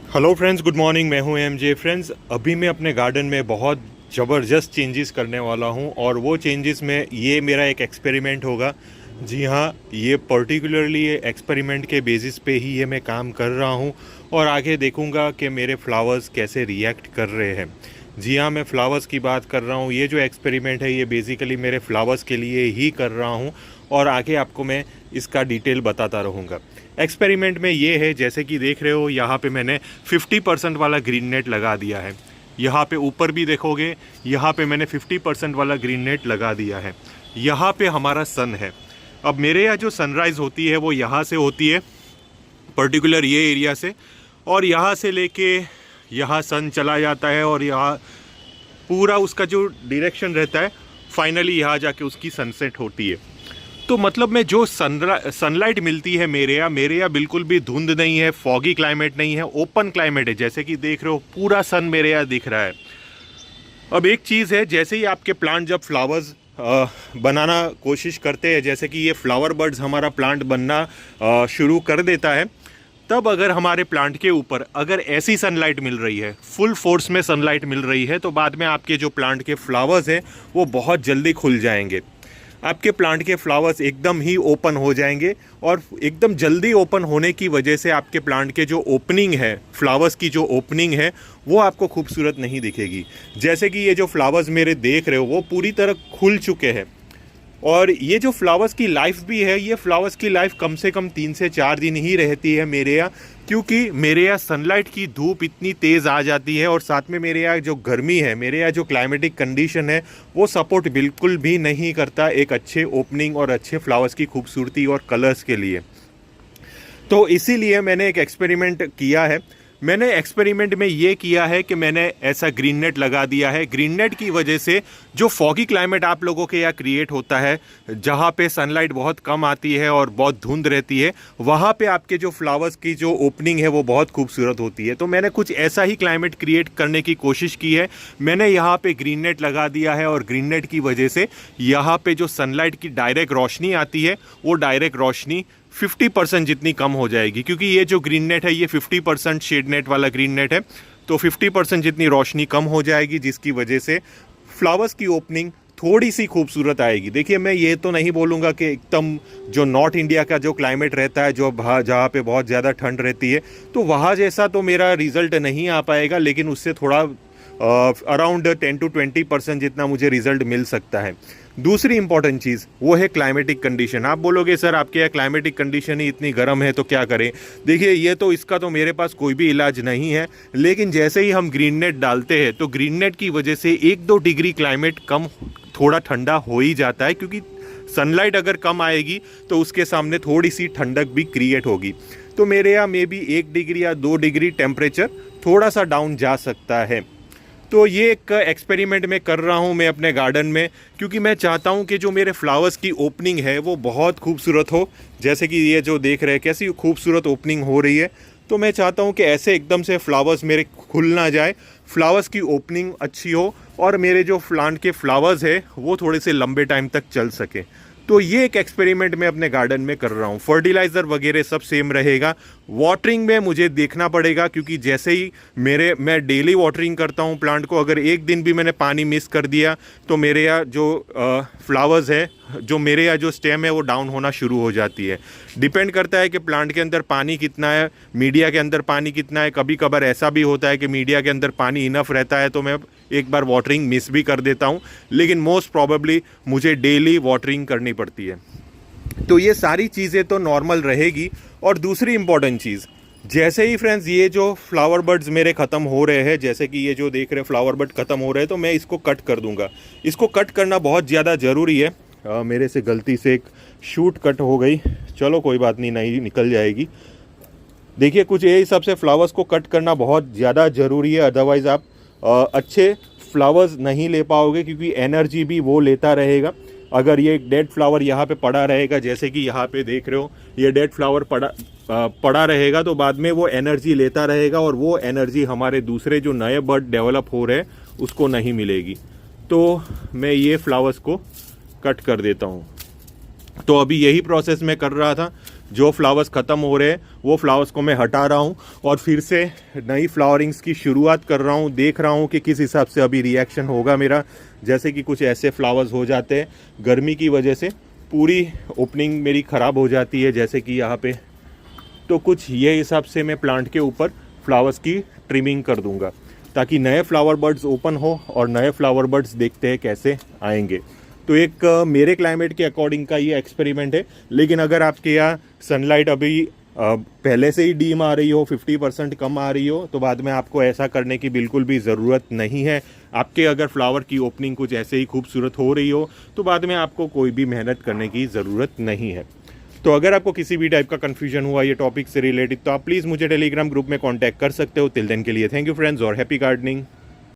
Hello friends, good morning. मैं हूं MJ. Friends, अभी मैं अपने गार्डन में बहुत ज़बरदस्त चेंजेस करने वाला हूं और वो चेंजेस में ये मेरा एक एक्सपेरिमेंट होगा। जी हाँ, ये पर्टिकुलरली ये एक्सपेरिमेंट के बेसिस पे ही ये मैं काम कर रहा हूं और आगे देखूंगा कि मेरे फ्लावर्स कैसे रिएक्ट कर रहे हैं। जी हाँ, मैं फ्लावर्स की बात कर रहा हूँ। ये जो एक्सपेरिमेंट है ये बेसिकली मेरे फ्लावर्स के लिए ही कर रहा हूँ और आगे आपको मैं इसका डिटेल बताता रहूँगा। एक्सपेरिमेंट में ये है, जैसे कि देख रहे हो, यहाँ पे मैंने 50% वाला ग्रीन नेट लगा दिया है। यहाँ पे ऊपर भी देखोगे, यहाँ पे मैंने 50% वाला ग्रीन नेट लगा दिया है। यहाँ पे हमारा सन है। अब मेरे यहाँ जो सनराइज़ होती है वो यहाँ से होती है, पर्टिकुलर ये एरिया से, और यहाँ से लेके यहाँ सन चला जाता है और यहाँ पूरा उसका जो डायरेक्शन रहता है फाइनली यहाँ जाके उसकी सनसेट होती है। तो मतलब में जो सनलाइट मिलती है मेरे यहाँ बिल्कुल भी धुंध नहीं है, फॉगी क्लाइमेट नहीं है, ओपन क्लाइमेट है। जैसे कि देख रहे हो पूरा सन मेरे यहाँ दिख रहा है। अब एक चीज़ है, जैसे ही आपके प्लांट जब फ्लावर्स बनाना कोशिश करते हैं, जैसे कि ये फ्लावर बर्ड्स हमारा प्लांट बनना शुरू कर देता है, तब अगर हमारे प्लांट के ऊपर अगर ऐसी सनलाइट मिल रही है, फुल फोर्स में सनलाइट मिल रही है, तो बाद में आपके जो प्लांट के फ्लावर्स हैं वो बहुत जल्दी खुल जाएंगे। आपके प्लांट के फ्लावर्स एकदम ही ओपन हो जाएंगे और एकदम जल्दी ओपन होने की वजह से आपके प्लांट के जो ओपनिंग है, फ्लावर्स की जो ओपनिंग है, वो आपको खूबसूरत नहीं दिखेगी। जैसे कि ये जो फ्लावर्स मेरे देख रहे हो वो पूरी तरह खुल चुके हैं और ये जो फ्लावर्स की लाइफ भी है, ये फ्लावर्स की लाइफ कम से कम 3 से 4 दिन ही रहती है मेरे यहाँ, क्योंकि मेरे यहाँ सनलाइट की धूप इतनी तेज़ आ जाती है और साथ में मेरे यहाँ जो गर्मी है, मेरे यहाँ जो क्लाइमेटिक कंडीशन है, वो सपोर्ट बिल्कुल भी नहीं करता एक अच्छे ओपनिंग और अच्छे फ्लावर्स की खूबसूरती और कलर्स के लिए। तो इसीलिए मैंने एक एक्सपेरिमेंट किया है। मैंने एक्सपेरिमेंट में ये किया है कि मैंने ऐसा ग्रीन नेट लगा दिया है। ग्रीन नेट की वजह से जो फॉगी क्लाइमेट आप लोगों के यहाँ क्रिएट होता है, जहाँ पे सनलाइट बहुत कम आती है और बहुत धुंध रहती है, वहाँ पे आपके जो फ्लावर्स की जो ओपनिंग है वो बहुत खूबसूरत होती है। तो मैंने कुछ ऐसा ही क्लाइमेट क्रिएट करने की कोशिश की है। मैंने यहाँ पे ग्रीन नेट लगा दिया है और ग्रीन नेट की वजह से यहाँ पे जो सनलाइट की डायरेक्ट रोशनी आती है, वो डायरेक्ट रोशनी 50% जितनी कम हो जाएगी, क्योंकि ये जो ग्रीन नेट है ये 50% शेड नेट वाला ग्रीन नेट है। तो 50% जितनी रोशनी कम हो जाएगी, जिसकी वजह से फ्लावर्स की ओपनिंग थोड़ी सी खूबसूरत आएगी। देखिए, मैं ये तो नहीं बोलूँगा कि एकदम जो नॉर्थ इंडिया का जो क्लाइमेट रहता है, जो जहाँ पे बहुत ज़्यादा ठंड रहती है, तो वहाँ जैसा तो मेरा रिज़ल्ट नहीं आ पाएगा, लेकिन उससे थोड़ा अराउंड 10 to 20% जितना मुझे रिजल्ट मिल सकता है। दूसरी इंपॉर्टेंट चीज़ वो है क्लाइमेटिक कंडीशन। आप बोलोगे सर आपके यहाँ क्लाइमेटिक कंडीशन ही इतनी गर्म है तो क्या करें। देखिए, ये तो इसका तो मेरे पास कोई भी इलाज नहीं है, लेकिन जैसे ही हम ग्रीन नेट डालते हैं तो ग्रीन नेट की वजह से 1-2 डिग्री क्लाइमेट कम, थोड़ा ठंडा हो ही जाता है, क्योंकि सनलाइट अगर कम आएगी तो उसके सामने थोड़ी सी ठंडक भी क्रिएट होगी। तो मेरे यहाँ मे बी 1 डिग्री या 2 डिग्री टेम्परेचर थोड़ा सा डाउन जा सकता है। तो ये एक एक्सपेरिमेंट मैं कर रहा हूँ मैं अपने गार्डन में, क्योंकि मैं चाहता हूँ कि जो मेरे फ्लावर्स की ओपनिंग है वो बहुत खूबसूरत हो। जैसे कि ये जो देख रहे हैं कैसी खूबसूरत ओपनिंग हो रही है, तो मैं चाहता हूँ कि ऐसे एकदम से फ्लावर्स मेरे खुल ना जाए, फ्लावर्स की ओपनिंग अच्छी हो और मेरे जो प्लांट के फ्लावर्स है वो थोड़े से लंबे टाइम तक चल सके। तो ये एक एक्सपेरिमेंट मैं अपने गार्डन में कर रहा हूँ। फर्टिलाइज़र वगैरह सब सेम रहेगा। वाटरिंग में मुझे देखना पड़ेगा, क्योंकि जैसे ही मैं डेली वाटरिंग करता हूँ प्लांट को, अगर एक दिन भी मैंने पानी मिस कर दिया तो मेरे यहाँ जो फ्लावर्स है, जो मेरे यहाँ जो स्टेम है वो डाउन होना शुरू हो जाती है। डिपेंड करता है कि प्लांट के अंदर पानी कितना है, मीडिया के अंदर पानी कितना है। कभी कभार ऐसा भी होता है कि मीडिया के अंदर पानी इनफ रहता है तो मैं एक बार वाटरिंग मिस भी कर देता हूँ, लेकिन मोस्ट प्रॉबेबली मुझे डेली वाटरिंग करनी पड़ती है। तो ये सारी चीज़ें तो नॉर्मल रहेगी। और दूसरी इंपॉर्टेंट चीज़, जैसे ही फ्रेंड्स ये जो फ्लावर बर्ड्स मेरे ख़त्म हो रहे हैं, जैसे कि ये जो देख रहे हैं फ्लावर बर्ड ख़त्म हो रहे हैं, तो मैं इसको कट कर दूंगा। इसको कट करना बहुत ज़्यादा ज़रूरी है। मेरे से गलती से एक शूट कट हो गई, चलो कोई बात नहीं, नई निकल जाएगी। देखिए, कुछ ये हिसाब से फ्लावर्स को कट करना बहुत ज़्यादा ज़रूरी है, अदरवाइज़ आप अच्छे फ्लावर्स नहीं ले पाओगे, क्योंकि एनर्जी भी वो लेता रहेगा। अगर ये डेड फ्लावर यहाँ पे पड़ा रहेगा, जैसे कि यहाँ पे देख रहे हो ये डेड फ्लावर पड़ा रहेगा, तो बाद में वो एनर्जी लेता रहेगा और वो एनर्जी हमारे दूसरे जो नए बर्ड डेवलप हो रहे हैं उसको नहीं मिलेगी। तो मैं ये फ्लावर्स को कट कर देता हूँ। तो अभी यही प्रोसेस मैं कर रहा था। जो फ्लावर्स ख़त्म हो रहे हैं वो फ्लावर्स को मैं हटा रहा हूँ और फिर से नई फ्लावरिंग्स की शुरुआत कर रहा हूँ। देख रहा हूँ कि किस हिसाब से अभी रिएक्शन होगा मेरा। जैसे कि कुछ ऐसे फ्लावर्स हो जाते हैं, गर्मी की वजह से पूरी ओपनिंग मेरी ख़राब हो जाती है, जैसे कि यहाँ पे। तो कुछ ये हिसाब से मैं प्लांट के ऊपर फ्लावर्स की ट्रिमिंग कर दूंगा ताकि नए फ्लावर बर्ड्स ओपन हो और नए फ्लावर बर्ड्स देखते हैं कैसे आएंगे। तो एक मेरे क्लाइमेट के अकॉर्डिंग का ये एक्सपेरिमेंट है। लेकिन अगर आपके यहाँ सनलाइट अभी पहले से ही डीम आ रही हो, 50% कम आ रही हो, तो बाद में आपको ऐसा करने की बिल्कुल भी ज़रूरत नहीं है। आपके अगर फ्लावर की ओपनिंग कुछ ऐसे ही खूबसूरत हो रही हो तो बाद में आपको कोई भी मेहनत करने की ज़रूरत नहीं है। तो अगर आपको किसी भी टाइप का कन्फ्यूजन हुआ ये टॉपिक से रिलेटेड तो आप प्लीज़ मुझे टेलीग्राम ग्रुप में कांटेक्ट कर सकते हो। टिल देन के लिए थैंक यू फ्रेंड्स और हैप्पी गार्डनिंग।